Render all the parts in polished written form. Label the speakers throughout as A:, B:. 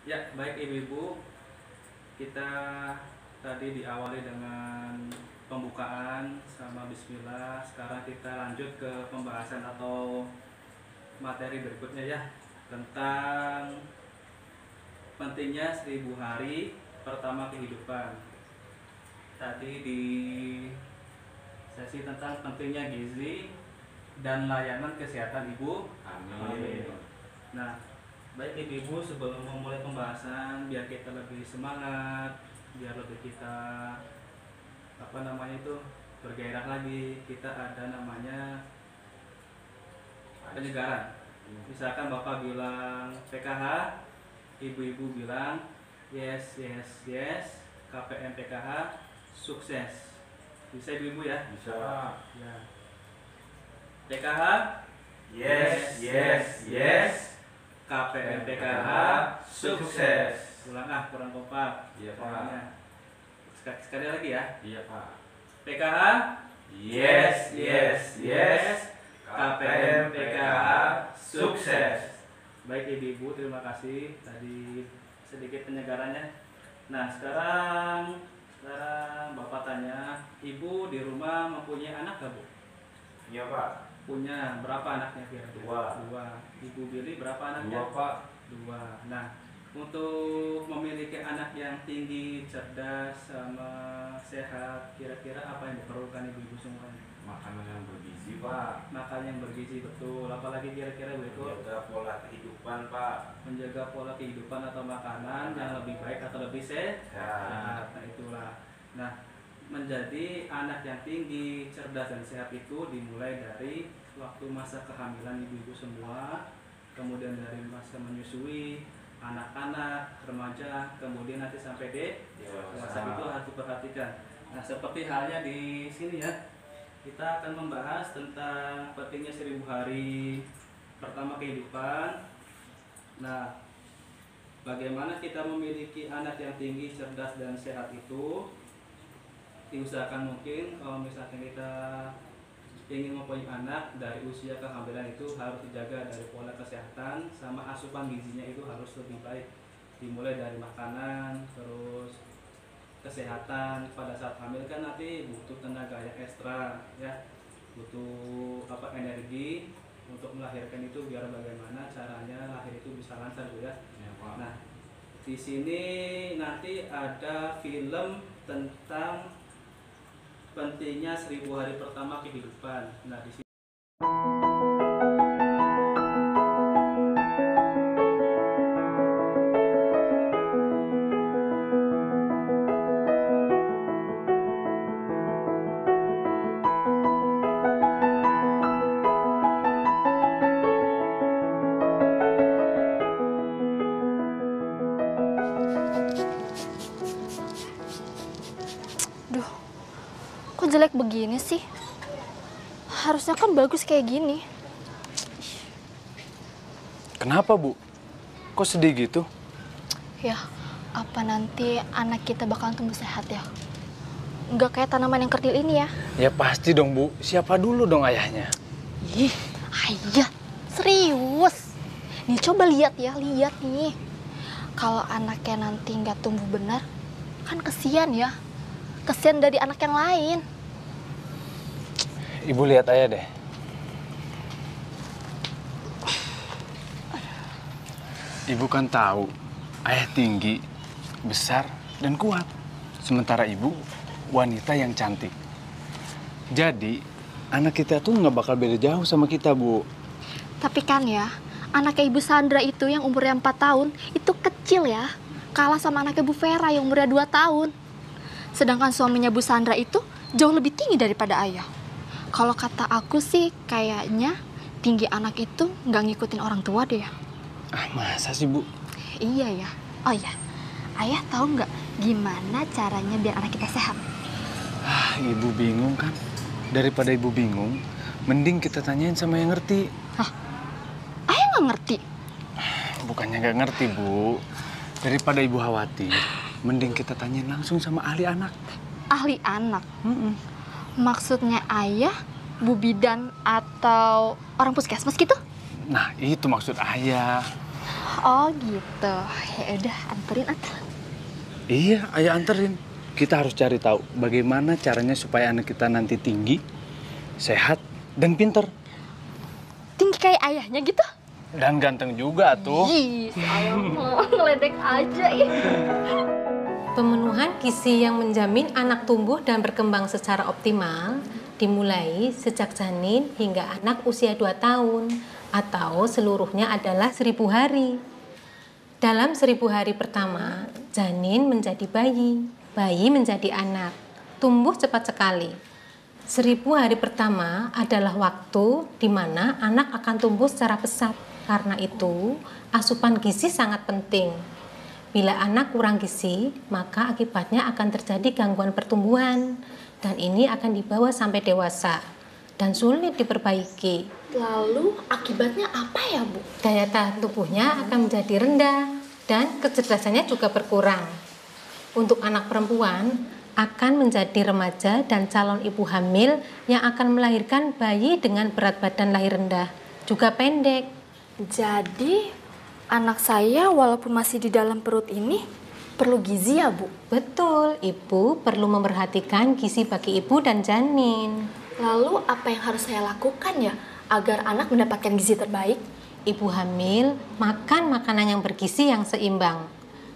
A: Ya, baik ibu-ibu, kita tadi diawali dengan pembukaan sama bismillah. Sekarang kita lanjut ke pembahasan atau materi berikutnya ya, tentang pentingnya 1000 hari pertama kehidupan. Tadi di sesi tentang pentingnya gizi dan layanan kesehatan ibu.
B: Amin.
A: Nah, baik ibu-ibu, sebelum memulai pembahasan, biar kita lebih semangat, biar lebih kita bergairah lagi, kita ada namanya penyegaran. Misalkan bapak bilang PKH, ibu-ibu bilang yes yes yes, KPM PKH sukses. Bisa ibu-ibu ya?
B: Bisa.
A: Ya. PKH
B: Yes, yes, yes.
A: KPM PKH
B: sukses.
A: Ulang kurang kompak.
B: Iya, Pak.
A: Caranya. Sekali lagi ya.
B: Iya, Pak.
A: PKH
B: Yes, yes, yes.
A: KPM PKH sukses. Baik ibu-ibu, terima kasih tadi sedikit penyegarannya. Nah, sekarang bapak tanya, ibu di rumah mempunyai anak gak, Bu?
B: Iya, Pak.
A: Punya. Berapa anaknya kira-kira? Dua. Ibu Billy berapa anaknya?
B: Dua, Pak.
A: Dua. Nah, untuk memiliki anak yang tinggi, cerdas, sama sehat, kira-kira apa yang diperlukan ibu-ibu semuanya?
B: Makanan yang bergizi, Pak.
A: Makan yang bergizi, betul. Apalagi kira-kira Bu Eko?
B: Menjaga pola kehidupan, Pak.
A: Menjaga pola kehidupan atau makanan yang lebih baik atau lebih sehat. Nah, itulah. Nah, menjadi anak yang tinggi, cerdas dan sehat itu dimulai dari waktu masa kehamilan ibu-ibu semua, kemudian dari masa menyusui, anak-anak, remaja, kemudian nanti sampai dewasa. Itu harus diperhatikan. Nah, seperti halnya di sini ya, kita akan membahas tentang pentingnya 1000 hari pertama kehidupan. Nah, bagaimana kita memiliki anak yang tinggi, cerdas dan sehat itu diusahakan mungkin kalau misalkan kita ingin mempunyai anak dari usia kehamilan itu harus dijaga dari pola kesehatan sama asupan gizinya itu harus lebih baik, dimulai dari makanan, terus kesehatan. Pada saat hamil kan nanti butuh tenaga yang ekstra ya, butuh energi untuk melahirkan itu, biar bagaimana caranya lahir itu bisa lancar Bu ya.
B: Iya, Pak.
A: Nah, di sini nanti ada film tentang pentingnya 1000 hari pertama kehidupan. Nah, di sini
C: Duh, kok jelek begini sih? Harusnya kan bagus kayak gini.
D: Kenapa, Bu? Kok sedih gitu?
C: Ya, apa nanti anak kita bakalan tumbuh sehat ya? Nggak kayak tanaman yang kerdil ini ya?
D: Ya pasti dong, Bu. Siapa dulu dong ayahnya?
C: Ih, ayah, serius. Nih coba lihat ya, lihat nih. Kalau anaknya nanti nggak tumbuh benar, kan kesian ya. Kesian dari anak yang lain.
D: Ibu lihat ayah deh. Ibu kan tahu, ayah tinggi, besar, dan kuat. Sementara ibu, wanita yang cantik. Jadi, anak kita tuh nggak bakal beda jauh sama kita, Bu.
C: Tapi kan ya, anaknya Ibu Sandra itu yang umurnya 4 tahun, itu kecil ya. Kalah sama anaknya Bu Vera yang umurnya 2 tahun. Sedangkan suaminya Bu Sandra itu jauh lebih tinggi daripada ayah. Kalau kata aku sih, kayaknya tinggi anak itu nggak ngikutin orang tua deh ya.
D: Ah, masa sih, Bu?
C: Iya ya. Oh iya, ayah tahu nggak gimana caranya biar anak kita sehat?
D: Ah, ibu bingung kan? Daripada ibu bingung, mending kita tanyain sama yang ngerti.
C: Hah? Ayah nggak ngerti?
D: Bukannya nggak ngerti, Bu. Daripada ibu khawatir, mending kita tanyain langsung sama ahli anak.
C: Ahli anak? Maksudnya ayah, Bu Bidan, atau orang puskesmas gitu?
D: Nah, itu maksud ayah.
C: Oh gitu. Ya udah, anterin atau?
D: Iya, ayo anterin. Kita harus cari tahu bagaimana caranya supaya anak kita nanti tinggi, sehat, dan pinter.
C: Tinggi kayak ayahnya gitu?
D: Dan ganteng juga tuh.
C: Ih, sayang mah ngeledek aja ya.
E: Pemenuhan gizi yang menjamin anak tumbuh dan berkembang secara optimal dimulai sejak janin hingga anak usia 2 tahun atau seluruhnya adalah 1000 hari. Dalam 1000 hari pertama, janin menjadi bayi, bayi menjadi anak, tumbuh cepat sekali. 1000 hari pertama adalah waktu di mana anak akan tumbuh secara pesat. Karena itu, asupan gizi sangat penting. Bila anak kurang gizi, maka akibatnya akan terjadi gangguan pertumbuhan. Dan ini akan dibawa sampai dewasa dan sulit diperbaiki.
C: Lalu akibatnya apa ya, Bu?
E: Daya tahan tubuhnya akan menjadi rendah dan kecerdasannya juga berkurang. Untuk anak perempuan, akan menjadi remaja dan calon ibu hamil yang akan melahirkan bayi dengan berat badan lahir rendah, juga pendek.
C: Jadi, anak saya walaupun masih di dalam perut ini perlu gizi ya, Bu?
E: Betul, ibu perlu memperhatikan gizi bagi ibu dan janin.
C: Lalu apa yang harus saya lakukan ya agar anak mendapatkan gizi terbaik?
E: Ibu hamil makan makanan yang bergizi yang seimbang.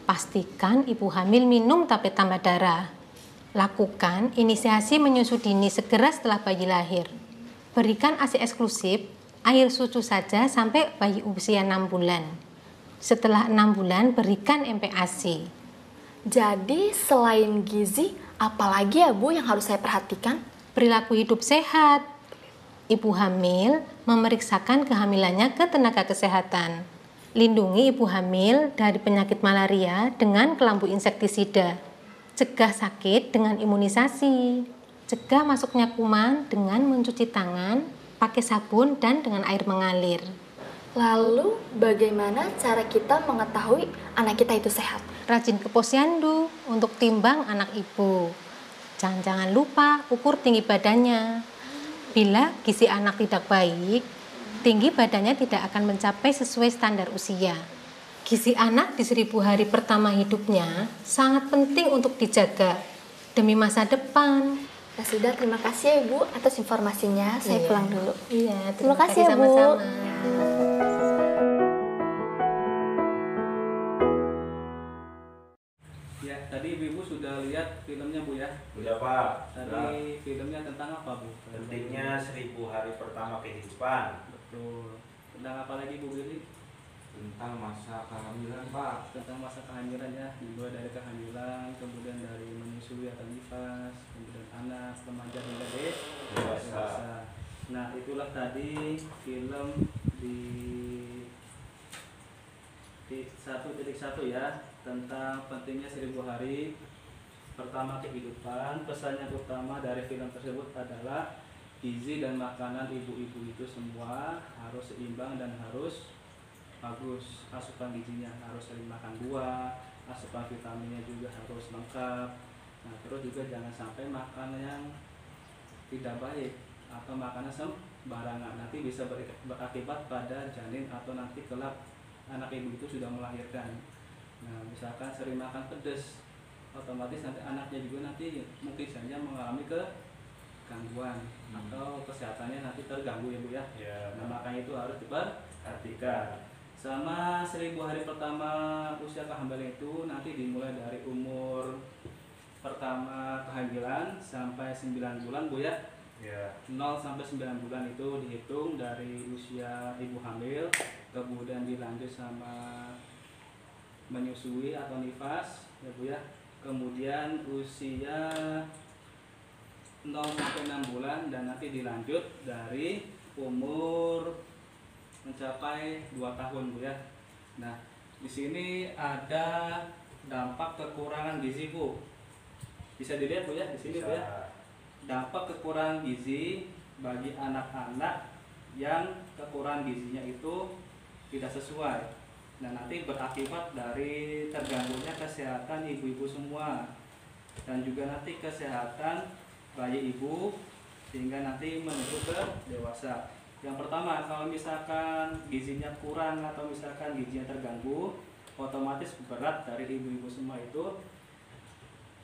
E: Pastikan ibu hamil minum tablet tambah darah. Lakukan inisiasi menyusui dini segera setelah bayi lahir. Berikan ASI eksklusif, air susu saja sampai bayi usia 6 bulan. Setelah 6 bulan berikan MPASI.
C: Jadi selain gizi, apalagi ya Bu yang harus saya perhatikan?
E: Perilaku hidup sehat. Ibu hamil memeriksakan kehamilannya ke tenaga kesehatan. Lindungi ibu hamil dari penyakit malaria dengan kelambu insektisida. Cegah sakit dengan imunisasi. Cegah masuknya kuman dengan mencuci tangan, pakai sabun dan dengan air mengalir.
C: Lalu bagaimana cara kita mengetahui anak kita itu sehat?
E: Rajin ke posyandu untuk timbang anak ibu. Jangan lupa ukur tinggi badannya. Bila gizi anak tidak baik, tinggi badannya tidak akan mencapai sesuai standar usia. Gizi anak di 1000 hari pertama hidupnya sangat penting untuk dijaga demi masa depan.
C: Ya sudah, terima kasih ya Ibu atas informasinya. Saya pulang dulu.
E: Iya,
C: Terima kasih ya, Bu.
E: sama-sama.
A: Ya, tadi Ibu sudah lihat filmnya Bu ya.
B: Udah Pak.
A: Tadi filmnya tentang apa Bu?
B: Pentingnya 1000 hari pertama kehidupan.
A: Betul. Tentang apa lagi Bu Billy?
B: Tentang masa kehamilan Pak.
A: Tentang masa kehamilan ya, dimulai dari kehamilan, kemudian dari menyusui atau nifas, kemudian anak, remaja hingga dewasa. Nah, itulah tadi film di 1.1 ya, tentang pentingnya 1000 hari pertama kehidupan. Pesan yang utama dari film tersebut adalah gizi dan makanan ibu-ibu itu semua harus seimbang dan harus bagus. Asupan gizinya harus sering makan buah, asupan vitaminnya juga harus lengkap. Nah, terus juga jangan sampai makan yang tidak baik atau makanan sembarangan, nanti bisa berakibat pada janin atau nanti kelak anak ibu itu sudah melahirkan. Nah, misalkan sering makan pedas, otomatis nanti anaknya juga nanti mungkin saja mengalami gangguan atau kesehatannya nanti terganggu ya Bu ya. Nah, makanya itu harus diperhatikan. Sama 1000 hari pertama usia kehamilan itu nanti dimulai dari umur pertama kehamilan sampai 9 bulan Bu ya. 0 sampai 9 bulan itu dihitung dari usia ibu hamil, kemudian dilanjut sama menyusui atau nifas ya Bu ya. Kemudian usia 0 sampai 6 bulan dan nanti dilanjut dari umur mencapai 2 tahun Bu ya. Nah, di sini ada dampak kekurangan gizi Bu. Bisa dilihat Bu ya di sini Bu ya. Dampak kekurangan gizi bagi anak-anak yang kekurangan gizinya itu tidak sesuai. Nah, nanti berakibat dari terganggunya kesehatan ibu-ibu semua dan juga nanti kesehatan bayi ibu sehingga nanti menuju ke dewasa. Yang pertama, kalau misalkan gizinya kurang atau misalkan gizinya terganggu, otomatis berat dari ibu-ibu semua itu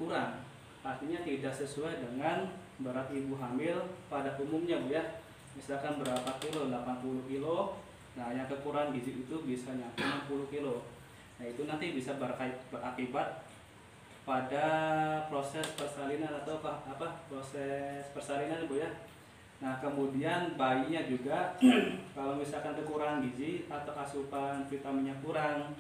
A: kurang. Artinya tidak sesuai dengan berat ibu hamil pada umumnya Bu ya. Misalkan berapa kilo, 80 kilo. Nah, yang kekurangan gizi itu bisa nyampe 60 kilo. Nah, itu nanti bisa berakibat pada proses persalinan atau proses persalinan Bu ya. Nah, kemudian bayinya juga kalau misalkan kekurangan gizi atau asupan vitaminnya kurang,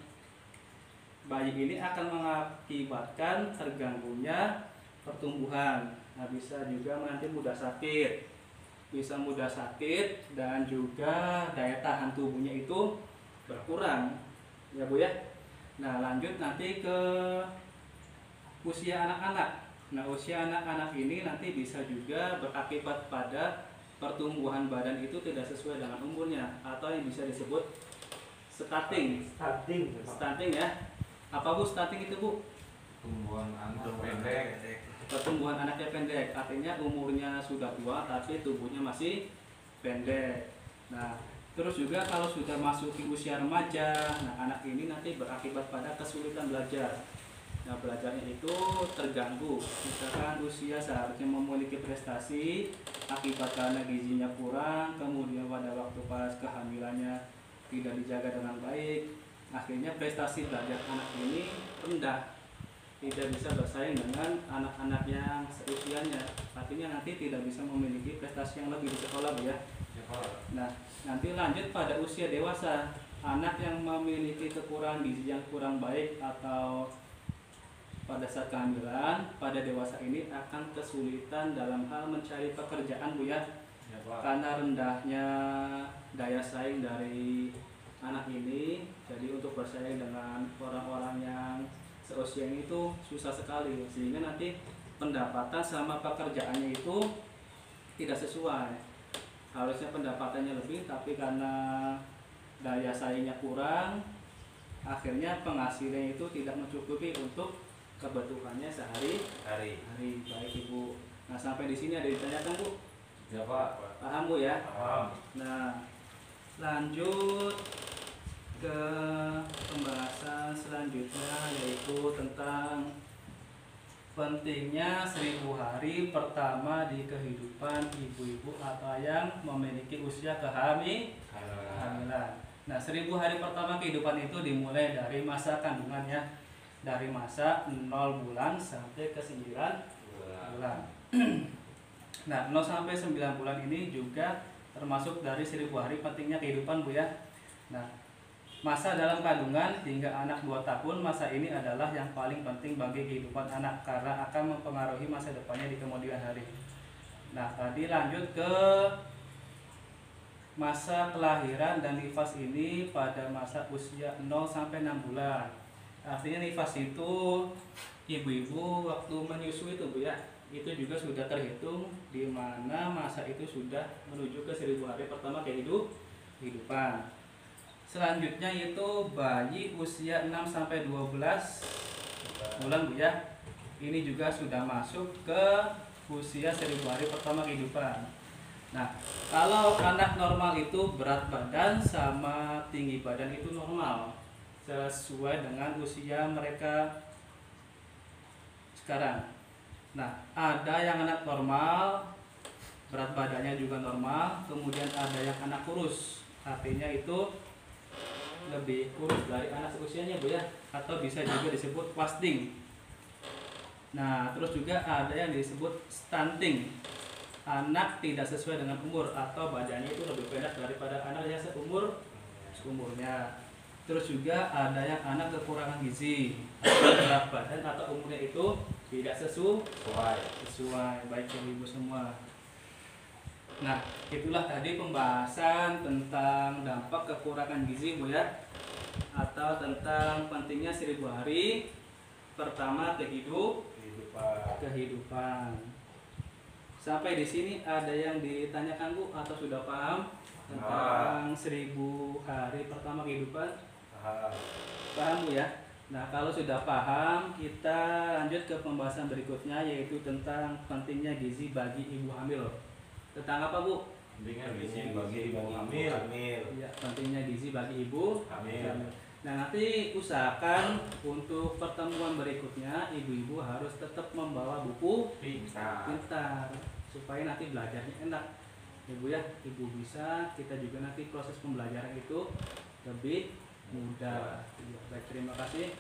A: bayi ini akan mengakibatkan terganggunya pertumbuhan. Nah, bisa juga nanti mudah sakit. Bisa mudah sakit dan juga daya tahan tubuhnya itu berkurang. Ya Bu ya. Nah, lanjut nanti ke usia anak-anak. Nah, usia anak-anak ini nanti bisa juga berakibat pada pertumbuhan badan itu tidak sesuai dengan umurnya atau yang bisa disebut stunting. Stunting ya. Apa Bu stunting itu Bu?
B: Tumbuhan anak pendek.
A: Pertumbuhan anaknya pendek, artinya umurnya sudah tua tapi tubuhnya masih pendek. Nah, terus juga kalau sudah masuk ke usia remaja, nah anak ini nanti berakibat pada kesulitan belajar. Nah, belajarnya itu terganggu. Misalkan usia seharusnya memiliki prestasi, akibat karena gizinya kurang, kemudian pada waktu pas kehamilannya tidak dijaga dengan baik, akhirnya prestasi belajar anak ini rendah, tidak bisa bersaing dengan anak-anak yang seusianya. Artinya nanti tidak bisa memiliki prestasi yang lebih di sekolah Bu ya. Nah, nanti lanjut pada usia dewasa, anak yang memiliki kekurangan gizi yang kurang baik atau pada saat kehamilan, pada dewasa ini akan kesulitan dalam hal mencari pekerjaan Bu ya. Karena rendahnya daya saing dari anak ini, jadi untuk bersaing dengan orang-orang yang seusia itu susah sekali, sehingga nanti pendapatan sama pekerjaannya itu tidak sesuai. Harusnya pendapatannya lebih, tapi karena daya saingnya kurang, akhirnya penghasilannya itu tidak mencukupi untuk kebutuhannya sehari-hari. Baik Ibu. Nah, sampai di sini ada ditanyakan Bu?
B: Ya Pak.
A: Paham Bu ya?
B: Paham.
A: Nah, lanjut ke pembahasan selanjutnya, yaitu tentang pentingnya 1000 hari pertama di kehidupan ibu-ibu atau yang memiliki usia kehamilan. Nah, 1000 hari pertama kehidupan itu dimulai dari masa kandungan ya. Dari masa 0 bulan sampai ke 9 bulan. Nah, 0 sampai 9 bulan ini juga termasuk dari 1000 hari pentingnya kehidupan Bu ya. Nah, masa dalam kandungan hingga anak 2 tahun, masa ini adalah yang paling penting bagi kehidupan anak karena akan mempengaruhi masa depannya di kemudian hari. Nah, tadi lanjut ke masa kelahiran dan nifas ini pada masa usia 0 sampai 6 bulan. Artinya nifas itu ibu-ibu waktu menyusui itu Bu ya, itu juga sudah terhitung di mana masa itu sudah menuju ke 1000 hari pertama kehidupan. Selanjutnya itu bayi usia 6 sampai 12 bulan Bu ya. Ini juga sudah masuk ke usia 1000 hari pertama kehidupan. Nah, kalau anak normal itu berat badan sama tinggi badan itu normal, sesuai dengan usia mereka sekarang. Nah, ada yang anak normal, berat badannya juga normal, kemudian ada yang anak kurus, artinya itu lebih kurus dari anak seusianya Bu ya, atau bisa juga disebut wasting. Nah, terus juga ada yang disebut stunting, anak tidak sesuai dengan umur atau badannya itu lebih pendek daripada anak yang seumurnya. Terus juga ada yang anak kekurangan gizi, atau berat badan atau umurnya itu tidak sesuai, baik yang ibu semua. Nah, itulah tadi pembahasan tentang dampak kekurangan gizi Bu ya, atau tentang pentingnya 1000 hari pertama kehidupan. Sampai di sini ada yang ditanyakan Bu atau sudah paham tentang 1000 hari pertama kehidupan? Paham Bu ya? Nah, kalau sudah paham, kita lanjut ke pembahasan berikutnya, yaitu tentang pentingnya gizi bagi ibu hamil. Tentang apa Bu?
B: Pentingnya gizi bagi ibu hamil.
A: Ya, pentingnya gizi bagi ibu
B: Hamil.
A: Nah, nanti usahakan untuk pertemuan berikutnya ibu-ibu harus tetap membawa buku pintar supaya nanti belajarnya enak. Ibu ya, ibu bisa, kita juga nanti proses pembelajaran itu lebih mudah. Ya, baik, terima kasih.